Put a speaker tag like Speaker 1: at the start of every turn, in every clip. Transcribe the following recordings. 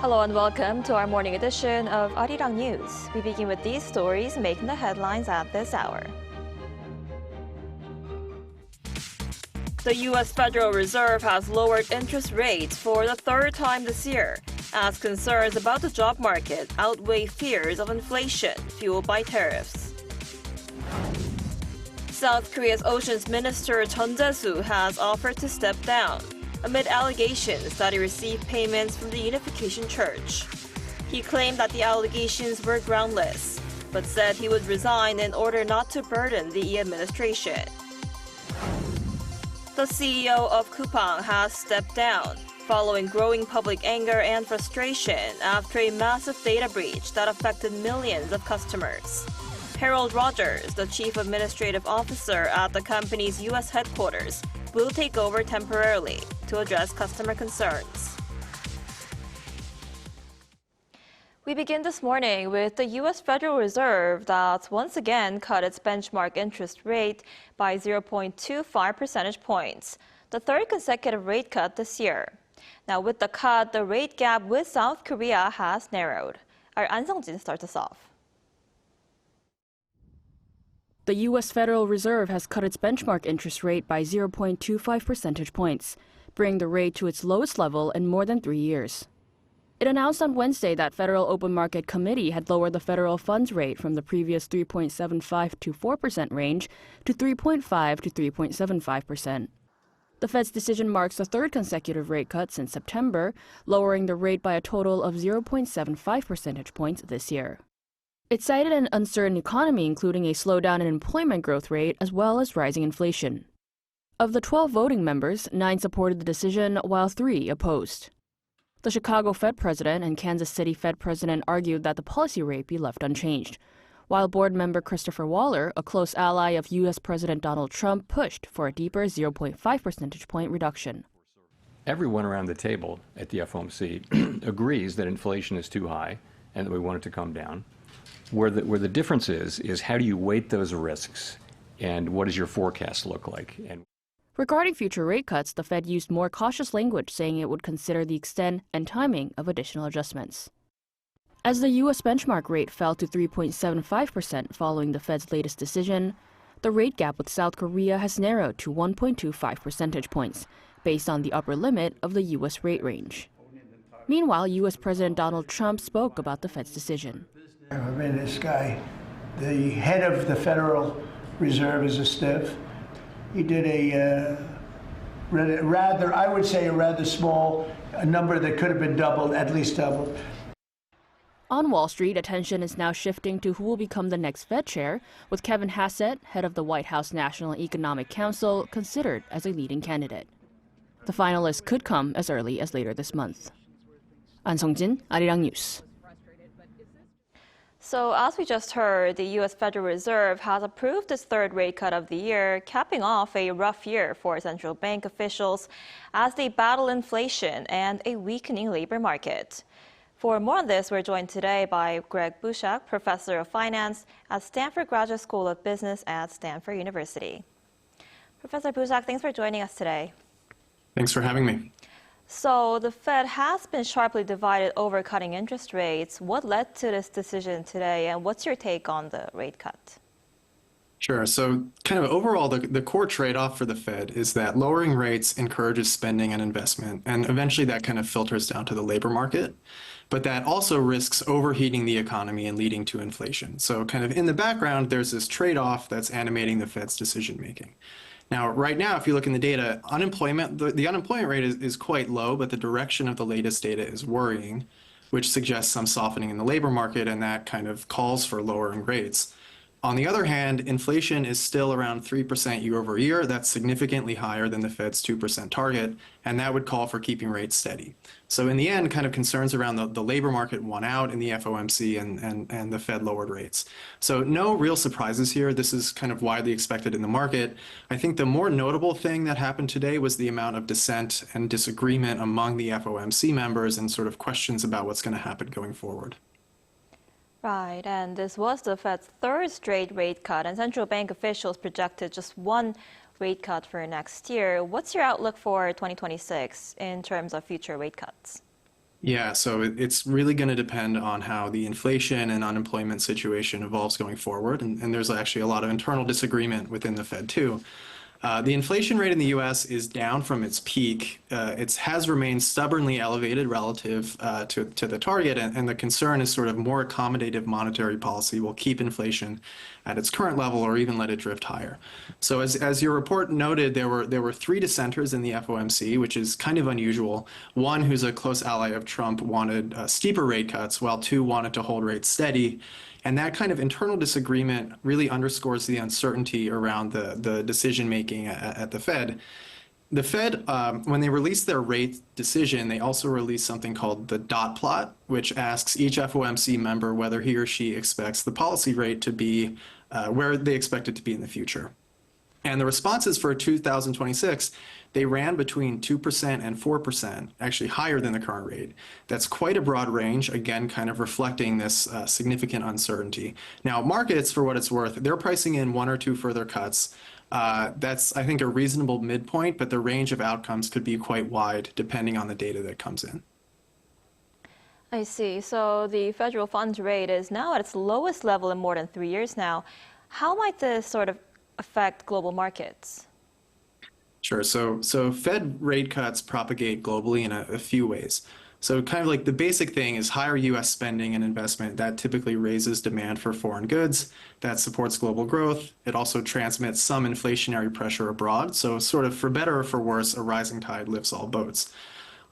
Speaker 1: Hello and welcome to our morning edition of Arirang News. We begin with these stories making the headlines at this hour. The U.S. Federal Reserve has lowered interest rates for the third time this year, as concerns about the job market outweigh fears of inflation fueled by tariffs. South Korea's Oceans Minister Chun Jae-soo has offered to step down amid allegations that he received payments from the Unification Church. He claimed that the allegations were groundless, but said he would resign in order not to burden the administration. The CEO of Coupang has stepped down following growing public anger and frustration after a massive data breach that affected millions of customers. Harold Rogers, the chief administrative officer at the company's U.S. headquarters, will take over temporarily to address customer concerns. We begin this morning with the U.S. Federal Reserve that once again cut its benchmark interest rate by 0.25 percentage points, the third consecutive rate cut this year. Now, with the cut, the rate gap with South Korea has narrowed. Our An Sung-jin starts us off.
Speaker 2: The U.S. Federal Reserve has cut its benchmark interest rate by 0.25 percentage points, bringing the rate to its lowest level in more than 3 years. It announced on Wednesday that Federal Open Market Committee had lowered the federal funds rate from the previous 3.75 to 4% range to 3.5 to 3.75%. The Fed's decision marks the third consecutive rate cut since September, lowering the rate by a total of 0.75 percentage points this year. It cited an uncertain economy, including a slowdown in employment growth rate as well as rising inflation. Of the 12 voting members, 9 supported the decision while 3 opposed. The Chicago Fed president and Kansas City Fed president argued that the policy rate be left unchanged, while board member Christopher Waller, a close ally of U.S. President Donald Trump, pushed for a deeper 0.5 percentage point reduction.
Speaker 3: Everyone around the table at the FOMC agrees that inflation is too high and that we want it to come down. Where the difference is how do you weight those risks and what does your forecast look like?
Speaker 2: Regarding future rate cuts, the Fed used more cautious language, saying it would consider the extent and timing of additional adjustments. As the U.S. benchmark rate fell to 3.75% following the Fed's latest decision, the rate gap with South Korea has narrowed to 1.25 percentage points, based on the upper limit of the U.S. rate range. Meanwhile, U.S. President Donald Trump spoke about the Fed's decision.
Speaker 4: I mean, this guy, the head of the Federal Reserve, is a stiff. He did a rather small number that could have been doubled, at least doubled.
Speaker 2: On Wall Street, attention is now shifting to who will become the next Fed chair, with Kevin Hassett, head of the White House National Economic Council, considered as a leading candidate. The finalists could come as early as later this month. An Sung-jin, Arirang News.
Speaker 1: So as we just heard, the U.S. Federal Reserve has approved its third rate cut of the year, capping off a rough year for central bank officials as they battle inflation and a weakening labor market. For more on this, we're joined today by Greg Bushak, professor of finance at Stanford Graduate School of Business at Stanford University. Professor Bushak, thanks for joining us today.
Speaker 5: Thanks for having me.
Speaker 1: So the Fed has been sharply divided over cutting interest rates. What led to this decision today, and what's your take on the rate cut?
Speaker 5: Sure. So kind of overall, the core trade-off for the Fed is that lowering rates encourages spending and investment, and eventually that kind of filters down to the labor market. But that also risks overheating the economy and leading to inflation. So kind of in the background, there's this trade-off that's animating the Fed's decision-making. Now, right now, if you look in the data, the unemployment rate is quite low, but the direction of the latest data is worrying, which suggests some softening in the labor market, and that kind of calls for lowering rates. On the other hand, inflation is still around 3% year over year. That's significantly higher than the Fed's 2% target, and that would call for keeping rates steady. So in the end, kind of concerns around the labor market won out in the FOMC, and the Fed lowered rates. So no real surprises here. This is kind of widely expected in the market. I think the more notable thing that happened today was the amount of dissent and disagreement among the FOMC members and sort of questions about what's going to happen going forward.
Speaker 1: Right, and this was the Fed's third straight rate cut, and central bank officials projected just one rate cut for next year. What's your outlook for 2026 in terms of future rate cuts?
Speaker 5: Yeah, so it's really going to depend on how the inflation and unemployment situation evolves going forward. And there's actually a lot of internal disagreement within the Fed, too. The inflation rate in the US is down from its peak. It has remained stubbornly elevated relative to the target, and the concern is sort of more accommodative monetary policy will keep inflation at its current level or even let it drift higher. So as your report noted, there were three dissenters in the FOMC, which is kind of unusual. One, who's a close ally of Trump, wanted steeper rate cuts, while two wanted to hold rates steady. And that kind of internal disagreement really underscores the uncertainty around the decision making at the Fed. The Fed, when they released their rate decision, they also released something called the dot plot, which asks each FOMC member whether he or she expects the policy rate to be where they expect it to be in the future. And the responses for 2026, they ran between 2% and 4%, actually higher than the current rate. That's quite a broad range, again, kind of reflecting this significant uncertainty. Now, markets, for what it's worth, they're pricing in one or two further cuts. That's, I think, a reasonable midpoint, but the range of outcomes could be quite wide depending on the data that comes in.
Speaker 1: I see. So the federal funds rate is now at its lowest level in more than 3 years now. How might this sort of affect global markets?
Speaker 5: Sure. So Fed rate cuts propagate globally in a few ways. So kind of like the basic thing is higher U.S. spending and investment. That typically raises demand for foreign goods. That supports global growth. It also transmits some inflationary pressure abroad. So sort of for better or for worse, a rising tide lifts all boats.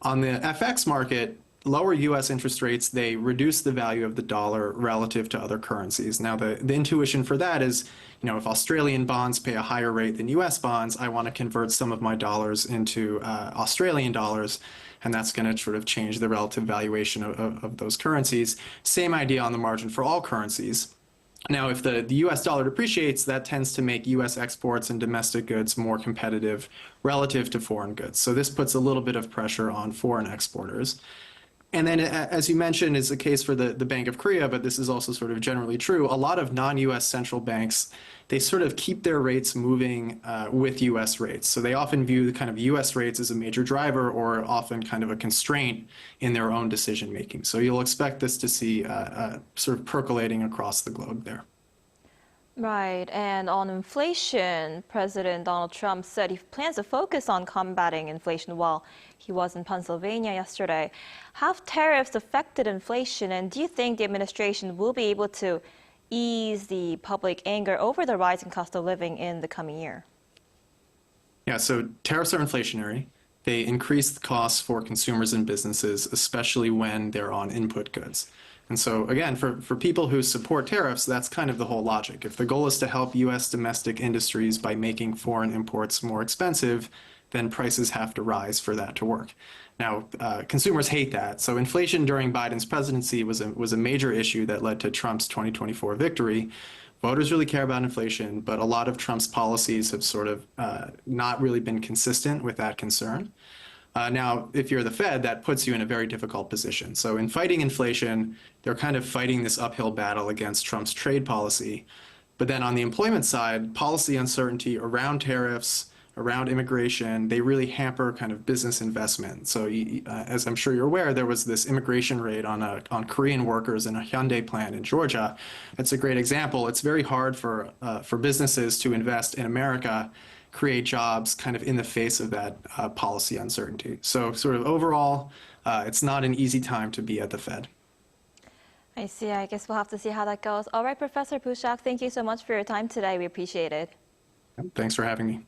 Speaker 5: On the FX market, lower U.S. interest rates, they reduce the value of the dollar relative to other currencies. Now, the intuition for that is, if Australian bonds pay a higher rate than U.S. bonds, I want to convert some of my dollars into Australian dollars, and that's going to sort of change the relative valuation of those currencies. Same idea on the margin for all currencies. Now, if the U.S. dollar depreciates, that tends to make U.S. exports and domestic goods more competitive relative to foreign goods. So this puts a little bit of pressure on foreign exporters. And then, as you mentioned, is the case for the Bank of Korea, but this is also sort of generally true. A lot of non-U.S. central banks, they sort of keep their rates moving with U.S. rates. So they often view the kind of U.S. rates as a major driver or often kind of a constraint in their own decision making. So you'll expect this to see sort of percolating across the globe there.
Speaker 1: Right. And on inflation, President Donald Trump said he plans to focus on combating inflation while he was in Pennsylvania yesterday. Have tariffs affected inflation, and do you think the administration will be able to ease the public anger over the rising cost of living in the coming year?
Speaker 5: Yeah, so tariffs are inflationary. They increase the costs for consumers and businesses, especially when they're on input goods. And so, again, for people who support tariffs, that's kind of the whole logic. If the goal is to help U.S. domestic industries by making foreign imports more expensive, then prices have to rise for that to work. Now, consumers hate that. So inflation during Biden's presidency was a major issue that led to Trump's 2024 victory. Voters really care about inflation, but a lot of Trump's policies have sort of not really been consistent with that concern. Now, if you're the Fed, that puts you in a very difficult position. So in fighting inflation, they're kind of fighting this uphill battle against Trump's trade policy. But then on the employment side, policy uncertainty around tariffs, around immigration, they really hamper kind of business investment. So as I'm sure you're aware, there was this immigration raid on Korean workers in a Hyundai plant in Georgia. That's a great example. It's very hard for businesses to invest in America, create jobs kind of in the face of that policy uncertainty. So sort of overall, it's not an easy time to be at the Fed.
Speaker 1: I see. I guess we'll have to see how that goes. All right, Professor Pushak, thank you so much for your time today. We appreciate it.
Speaker 5: Thanks for having me.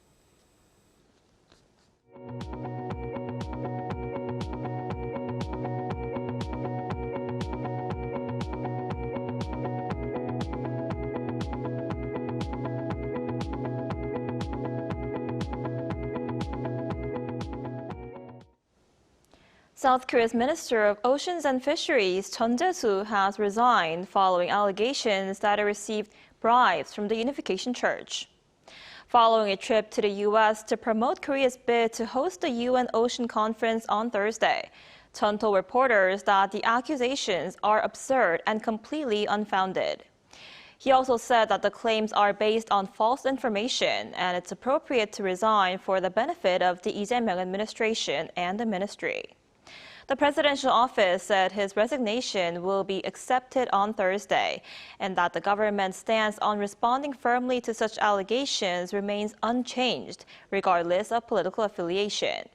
Speaker 1: South Korea's Minister of Oceans and Fisheries, Chun Jae-soo, has resigned following allegations that he received bribes from the Unification Church. Following a trip to the U.S. to promote Korea's bid to host the UN Ocean Conference on Thursday, Chun told reporters that the accusations are absurd and completely unfounded. He also said that the claims are based on false information and it's appropriate to resign for the benefit of the Lee Jae-myung administration and the ministry. The presidential office said his resignation will be accepted on Thursday, and that the government's stance on responding firmly to such allegations remains unchanged, regardless of political affiliation.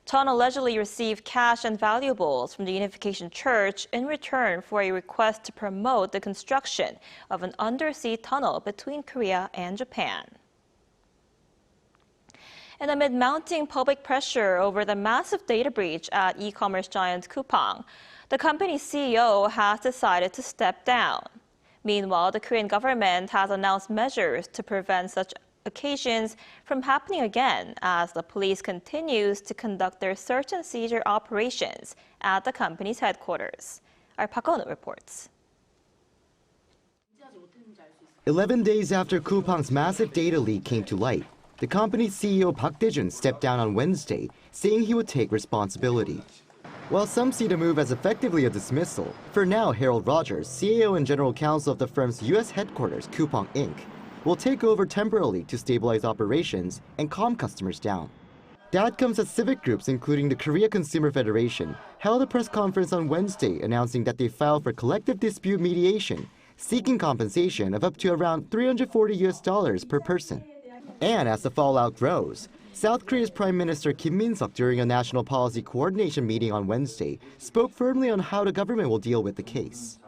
Speaker 1: Chun allegedly received cash and valuables from the Unification Church in return for a request to promote the construction of an undersea tunnel between Korea and Japan. And amid mounting public pressure over the massive data breach at e-commerce giant Coupang, the company's CEO has decided to step down. Meanwhile, the Korean government has announced measures to prevent such occasions from happening again as the police continues to conduct their search and seizure operations at the company's headquarters. Our Park Eun-woo reports.
Speaker 6: 11 days after Coupang's massive data leak came to light, the company's CEO Park Dae-jun stepped down on Wednesday, saying he would take responsibility. While some see the move as effectively a dismissal, for now Harold Rogers, CEO and general counsel of the firm's U.S. headquarters, Coupang Inc., will take over temporarily to stabilize operations and calm customers down. That comes as civic groups, including the Korea Consumer Federation, held a press conference on Wednesday announcing that they filed for collective dispute mediation, seeking compensation of up to around $340 per person. And as the fallout grows, South Korea's Prime Minister Kim Min-seok, during a national policy coordination meeting on Wednesday, spoke firmly on how the government will deal with the case.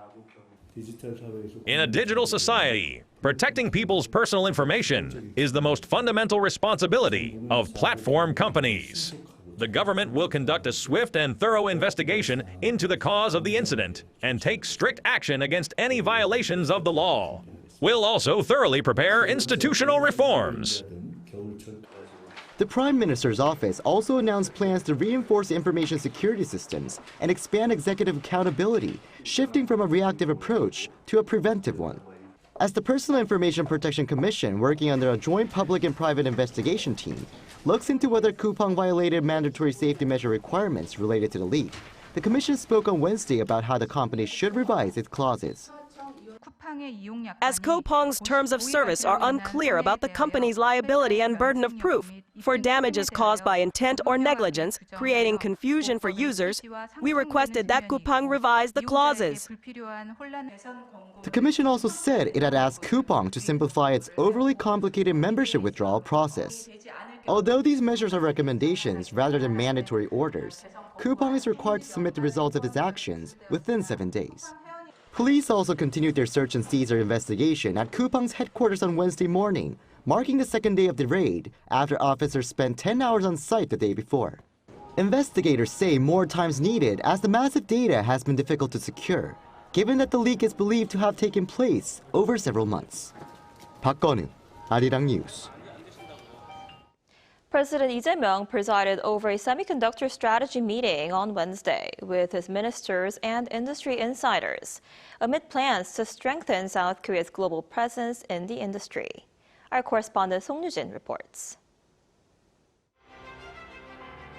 Speaker 7: In a digital society, protecting people's personal information is the most fundamental responsibility of platform companies. The government will conduct a swift and thorough investigation into the cause of the incident and take strict action against any violations of the law. We'll also thoroughly prepare institutional reforms.
Speaker 6: The Prime Minister's office also announced plans to reinforce information security systems and expand executive accountability, shifting from a reactive approach to a preventive one. As the Personal Information Protection Commission, working under a joint public and private investigation team, looks into whether Coupang violated mandatory safety measure requirements related to the leak, the commission spoke on Wednesday about how the company should revise its clauses.
Speaker 8: As Coupang's terms of service are unclear about the company's liability and burden of proof for damages caused by intent or negligence, creating confusion for users, we requested that Coupang revise the clauses.
Speaker 6: The commission also said it had asked Coupang to simplify its overly complicated membership withdrawal process. Although these measures are recommendations rather than mandatory orders, Coupang is required to submit the results of its actions within 7 days. Police also continued their search and seizure investigation at Coupang's headquarters on Wednesday morning, marking the second day of the raid after officers spent 10 hours on site the day before. Investigators say more time is needed as the massive data has been difficult to secure, given that the leak is believed to have taken place over several months. Park Eun-woo, Arirang News.
Speaker 1: President Lee Jae-myung presided over a semiconductor strategy meeting on Wednesday with his ministers and industry insiders, amid plans to strengthen South Korea's global presence in the industry. Our correspondent Song Yoo-jin reports.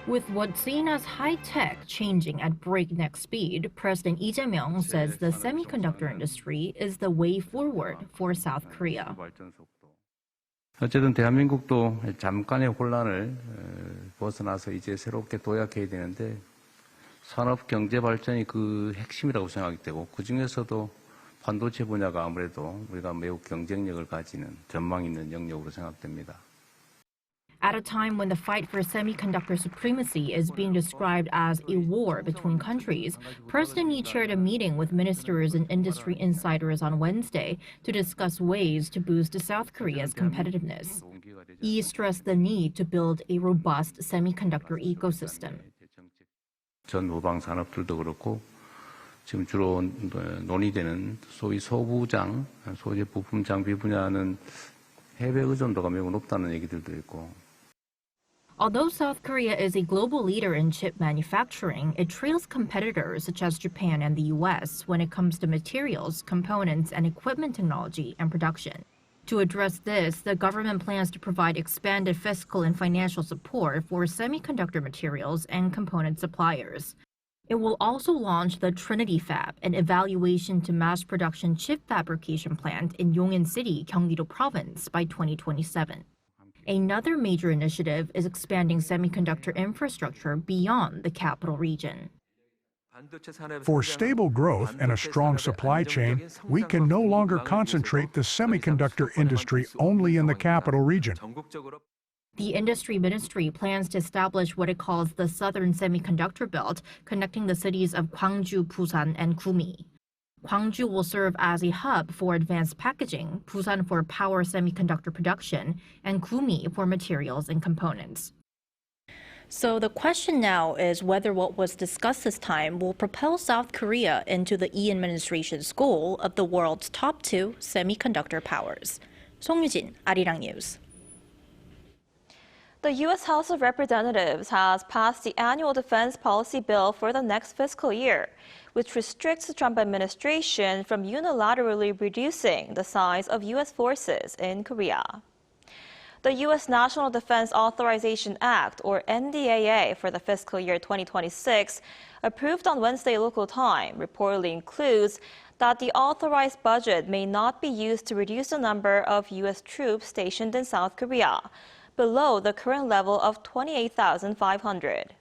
Speaker 9: With what's seen as high-tech changing at breakneck speed, President Lee Jae-myung says the semiconductor industry is the way forward for South Korea.
Speaker 10: 어쨌든 대한민국도 잠깐의 혼란을 벗어나서 이제 새롭게 도약해야 되는데 산업 경제 발전이 그 핵심이라고 생각이 되고 그중에서도 반도체 분야가 아무래도 우리가 매우 경쟁력을 가지는 전망 있는 영역으로 생각됩니다.
Speaker 9: At a time when the fight for semiconductor supremacy is being described as a war between countries, President Lee chaired a meeting with ministers and industry insiders on Wednesday to discuss ways to boost South Korea's competitiveness. Lee stressed the need to build a robust semiconductor ecosystem.
Speaker 10: 전 후방 산업들도 그렇고 지금 주로 논의되는 소위 소부장, 소재 부품 장비 분야는 해외 의존도가 매우 높다는 얘기들도 있고.
Speaker 9: Although South Korea is a global leader in chip manufacturing, it trails competitors such as Japan and the US when it comes to materials, components, and equipment technology and production. To address this, the government plans to provide expanded fiscal and financial support for semiconductor materials and component suppliers. It will also launch the Trinity Fab, an evaluation to mass production chip fabrication plant in Yongin City, Gyeonggi-do Province by 2027. Another major initiative is expanding semiconductor infrastructure beyond the capital region.
Speaker 11: For stable growth and a strong supply chain, we can no longer concentrate the semiconductor industry only in the capital region.
Speaker 9: The industry ministry plans to establish what it calls the Southern Semiconductor Belt, connecting the cities of Gwangju, Busan, and Gumi. Gwangju will serve as a hub for advanced packaging, Busan for power semiconductor production, and Gumi for materials and components. So the question now is whether what was discussed this time will propel South Korea into the Lee administration's goal of the world's top two semiconductor powers. 송유진, Arirang News.
Speaker 1: The U.S. House of Representatives has passed the annual defense policy bill for the next fiscal year, which restricts the Trump administration from unilaterally reducing the size of U.S. forces in Korea. The U.S. National Defense Authorization Act, or NDAA, for the fiscal year 2026, approved on Wednesday local time, reportedly includes that the authorized budget may not be used to reduce the number of U.S. troops stationed in South Korea, below the current level of 28,500.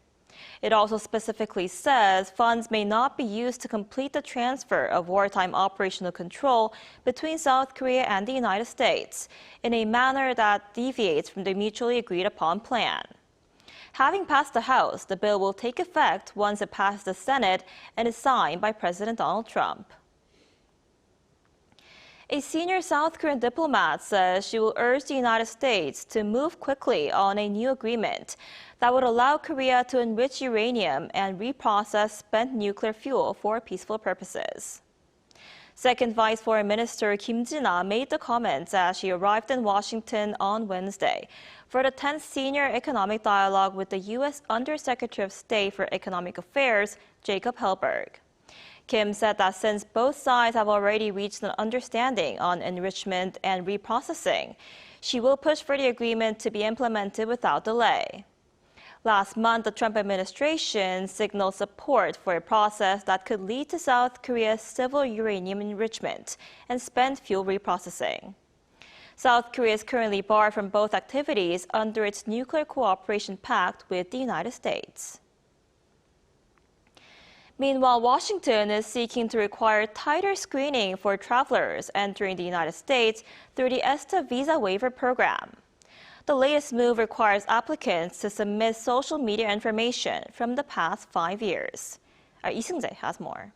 Speaker 1: It also specifically says funds may not be used to complete the transfer of wartime operational control between South Korea and the United States in a manner that deviates from the mutually agreed upon plan. Having passed the House, the bill will take effect once it passes the Senate and is signed by President Donald Trump. A senior South Korean diplomat says she will urge the United States to move quickly on a new agreement that would allow Korea to enrich uranium and reprocess spent nuclear fuel for peaceful purposes. Second Vice Foreign Minister Kim Jin-ah made the comments as she arrived in Washington on Wednesday for the 10th Senior Economic Dialogue with the U.S. Undersecretary of State for Economic Affairs, Jacob Hellberg. Kim said that since both sides have already reached an understanding on enrichment and reprocessing, she will push for the agreement to be implemented without delay. Last month, the Trump administration signaled support for a process that could lead to South Korea's civil uranium enrichment and spent fuel reprocessing. South Korea is currently barred from both activities under its nuclear cooperation pact with the United States. Meanwhile, Washington is seeking to require tighter screening for travelers entering the United States through the ESTA visa waiver program. The latest move requires applicants to submit social media information from the past 5 years. Lee Seung-jae has more.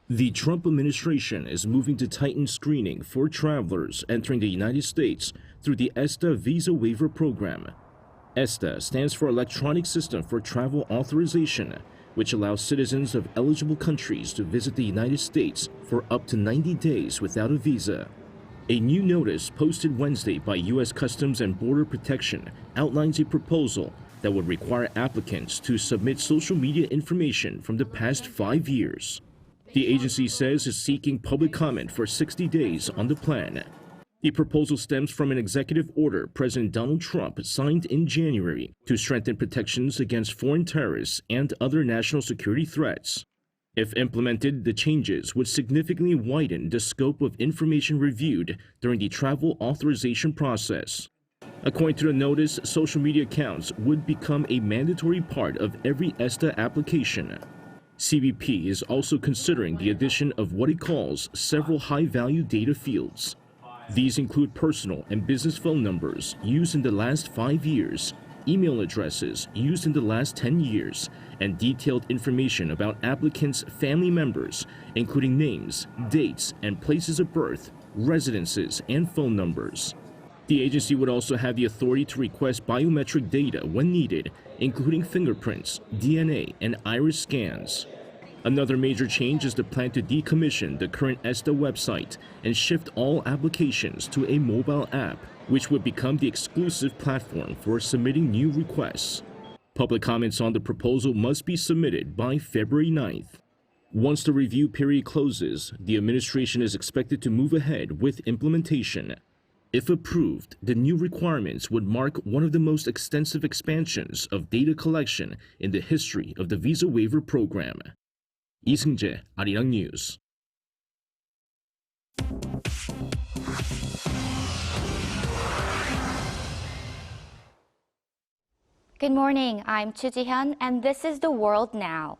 Speaker 12: The Trump administration is moving to tighten screening for travelers entering the United States through the ESTA visa waiver program. ESTA stands for Electronic System for Travel Authorization, which allows citizens of eligible countries to visit the United States for up to 90 days without a visa. A new notice posted Wednesday by U.S. Customs and Border Protection outlines a proposal that would require applicants to submit social media information from the past 5 years. The agency says it's seeking public comment for 60 days on the plan. The proposal stems from an executive order President Donald Trump signed in January to strengthen protections against foreign terrorists and other national security threats. If implemented, the changes would significantly widen the scope of information reviewed during the travel authorization process. According to the notice, social media accounts would become a mandatory part of every ESTA application. CBP is also considering the addition of what it calls several high-value data fields. These include personal and business phone numbers used in the last 5 years, email addresses used in the last 10 years, and detailed information about applicants' family members, including names, dates, and places of birth, residences, and phone numbers. The agency would also have the authority to request biometric data when needed, including fingerprints, DNA, and iris scans. Another major change is the plan to decommission the current ESTA website and shift all applications to a mobile app, which would become the exclusive platform for submitting new requests. Public comments on the proposal must be submitted by February 9th. Once the review period closes, the administration is expected to move ahead with implementation. If approved, the new requirements would mark one of the most extensive expansions of data collection in the history of the visa waiver program. Lee Seung-jae, Arirang News.
Speaker 13: Good morning, I'm Chi Ji-hyun, and this is The World Now.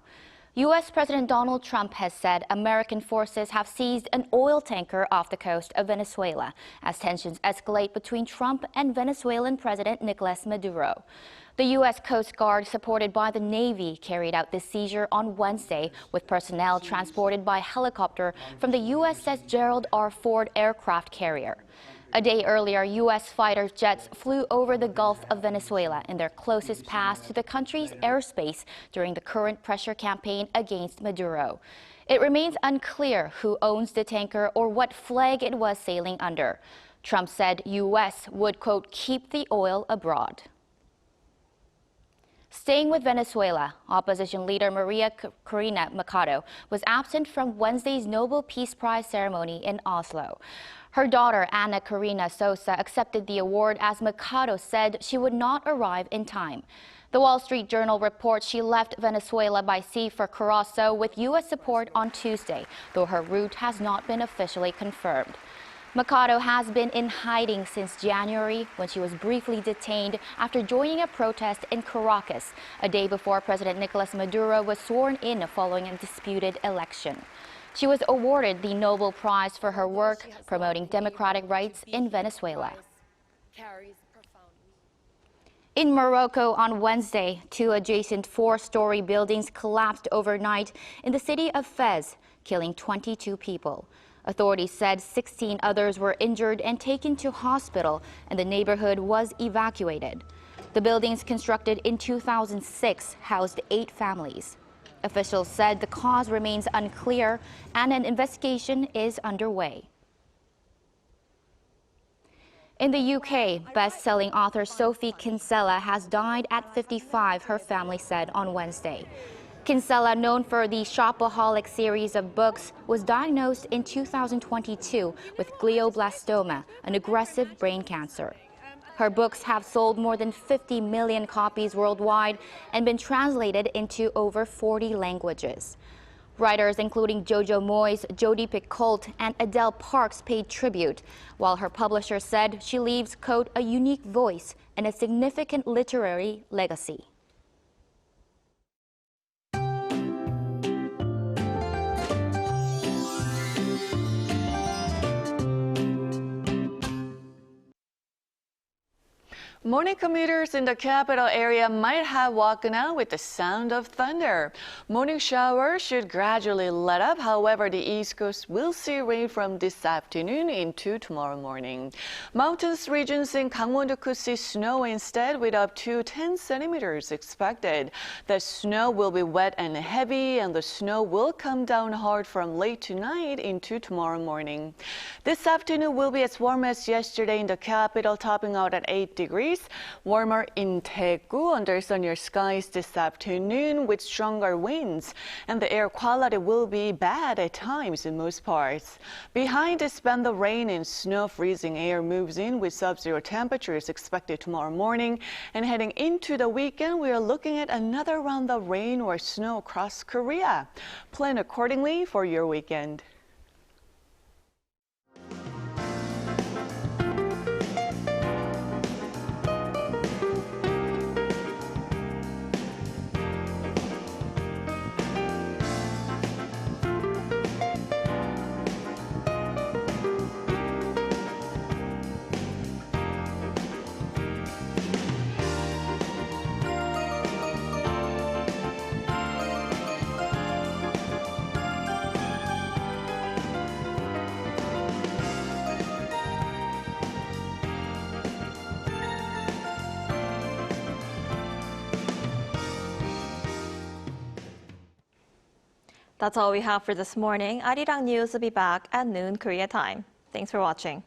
Speaker 13: U.S. President Donald Trump has said American forces have seized an oil tanker off the coast of Venezuela as tensions escalate between Trump and Venezuelan President Nicolas Maduro. The U.S. Coast Guard, supported by the Navy, carried out this seizure on Wednesday with personnel transported by helicopter from the USS Gerald R. Ford aircraft carrier. A day earlier, U.S. fighter jets flew over the Gulf of Venezuela in their closest pass to the country's airspace during the current pressure campaign against Maduro. It remains unclear who owns the tanker or what flag it was sailing under. Trump said U.S. would, quote, keep the oil abroad. Staying with Venezuela, opposition leader Maria Corina Machado was absent from Wednesday's Nobel Peace Prize ceremony in Oslo. Her daughter, Ana Karina Sosa, accepted the award as Machado said she would not arrive in time. The Wall Street Journal reports she left Venezuela by sea for Curaçao with U.S. support on Tuesday, though her route has not been officially confirmed. Machado has been in hiding since January when she was briefly detained after joining a protest in Caracas, a day before President Nicolas Maduro was sworn in following a disputed election. She was awarded the Nobel Prize for her work promoting democratic rights in Venezuela. In Morocco on Wednesday, two adjacent four-story buildings collapsed overnight in the city of Fez, killing 22 people. Authorities said 16 others were injured and taken to hospital, and the neighborhood was evacuated. The buildings, constructed in 2006, housed 8 families. Officials said the cause remains unclear and an investigation is underway. In the UK, best-selling author Sophie Kinsella has died at 55, her family said on Wednesday. Kinsella, known for the Shopaholic series of books, was diagnosed in 2022 with glioblastoma, an aggressive brain cancer. Her books have sold more than 50 million copies worldwide and been translated into over 40 languages. Writers including Jojo Moyes, Jodi Picoult, and Adele Parks paid tribute, while her publisher said she leaves, quote, a unique voice and a significant literary legacy.
Speaker 14: Morning commuters in the capital area might have woken up with the sound of thunder. Morning showers should gradually let up. However, the East Coast will see rain from this afternoon into tomorrow morning. Mountainous regions in Gangwon-do could see snow instead, with up to 10 centimeters expected. The snow will be wet and heavy, and the snow will come down hard from late tonight into tomorrow morning. This afternoon will be as warm as yesterday in the capital, topping out at 8 degrees. Warmer in Daegu under sunnier skies this afternoon with stronger winds, and the air quality will be bad at times in most parts. Behind this band, the rain and snow freezing air moves in with sub-zero temperatures expected tomorrow morning, and heading into the weekend, we are looking at another round of rain or snow across Korea. Plan accordingly for your weekend.
Speaker 1: That's all we have for this morning. Arirang News will be back at noon Korea time. Thanks for watching.